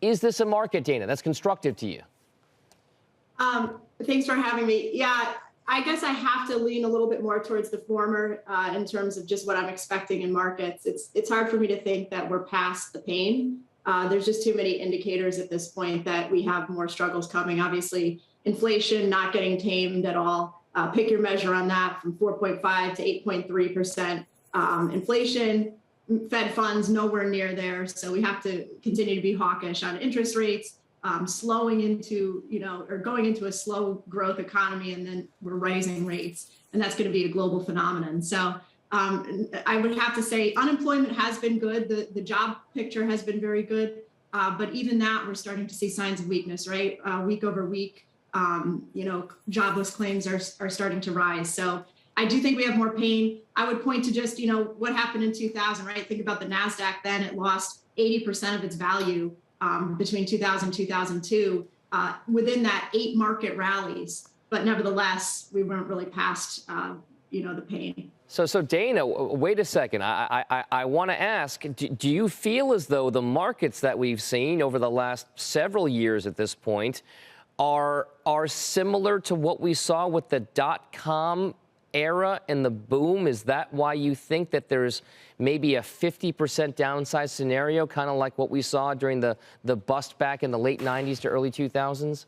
Is this a market, Dana, that's constructive to you? Thanks for having me. Yeah, I guess I have to lean a little bit more towards the former in terms of just what I'm expecting in markets. It's hard for me to think that we're past the pain. There's just too many indicators at this point that we have more struggles coming. Obviously, inflation not getting tamed at all. Pick your measure on that, from 4.5 to 8.3%. Inflation, Fed funds nowhere near there. So we have to continue to be hawkish on interest rates. Slowing into, or going into a slow growth economy, and then we're raising rates, and that's going to be a global phenomenon. So I would have to say unemployment has been good. The job picture has been very good. But even that, we're starting to see signs of weakness, right? Week over week, jobless claims are starting to rise. So I do think we have more pain. I would point to just, what happened in 2000, right? Think about the NASDAQ then. It lost 80% of its value between 2000 and 2002, within that 8 market rallies. But nevertheless, we weren't really past, the pain. So Dana, wait a second. I want to ask, do you feel as though the markets that we've seen over the last several years at this point are similar to what we saw with the .com era and the boom? Is that why you think that there's maybe a 50% downside scenario, kind of like what we saw during the bust back in the late 90s to early 2000s?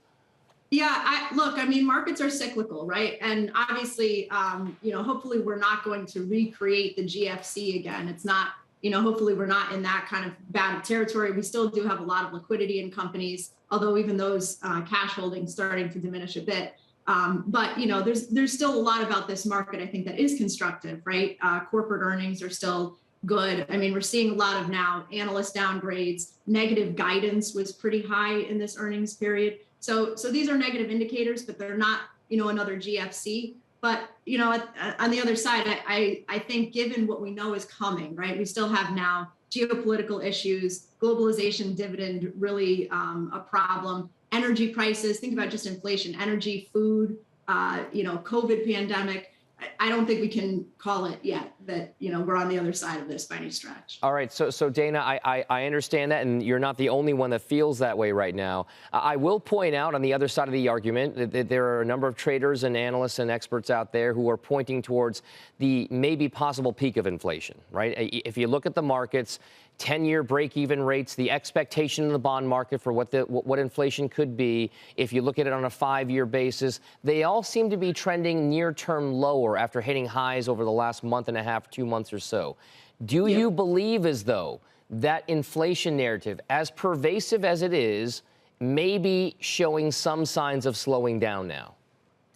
Yeah, markets are cyclical, right? And obviously, hopefully we're not going to recreate the GFC again. It's not, hopefully we're not in that kind of bad territory. We still do have a lot of liquidity in companies, although even those cash holdings starting to diminish a bit. But there's still a lot about this market, I think, that is constructive, right? Corporate earnings are still good. I mean, we're seeing a lot of now analyst downgrades. Negative guidance was pretty high in this earnings period. So these are negative indicators, but they're not, another GFC. But, on the other side, I think given what we know is coming, right? We still have now geopolitical issues, globalization dividend really a problem. Energy prices, think about just inflation, energy, food, COVID pandemic. I don't think we can call it yet that, we're on the other side of this by any stretch. All right. So Dana, I understand that, and you're not the only one that feels that way right now. I will point out on the other side of the argument that there are a number of traders and analysts and experts out there who are pointing towards the maybe possible peak of inflation, right? If you look at the markets, 10-year break-even rates, the expectation in the bond market for what inflation could be, if you look at it on a 5-year basis, they all seem to be trending near-term lower after hitting highs over the last month and a half, 2 months or so. Do you believe as though that inflation narrative, as pervasive as it is, may be showing some signs of slowing down now?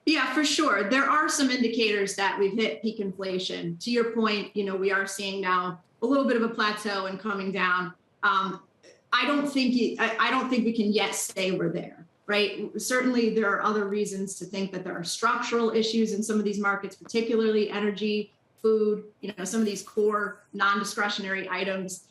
Yeah, for sure. There are some indicators that we've hit peak inflation. To your point, we are seeing now a little bit of a plateau and coming down. I don't think we can yet say we're there, right? Certainly, there are other reasons to think that there are structural issues in some of these markets, particularly energy, food, some of these core non-discretionary items.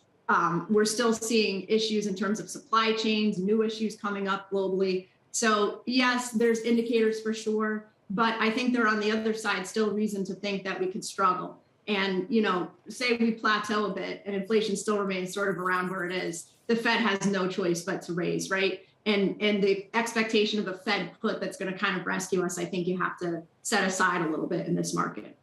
We're still seeing issues in terms of supply chains, new issues coming up globally. So yes, there's indicators for sure, but I think there are on the other side still reason to think that we could struggle. And, say we plateau a bit and inflation still remains sort of around where it is, the Fed has no choice but to raise, right? And the expectation of a Fed put that's going to kind of rescue us, I think you have to set aside a little bit in this market.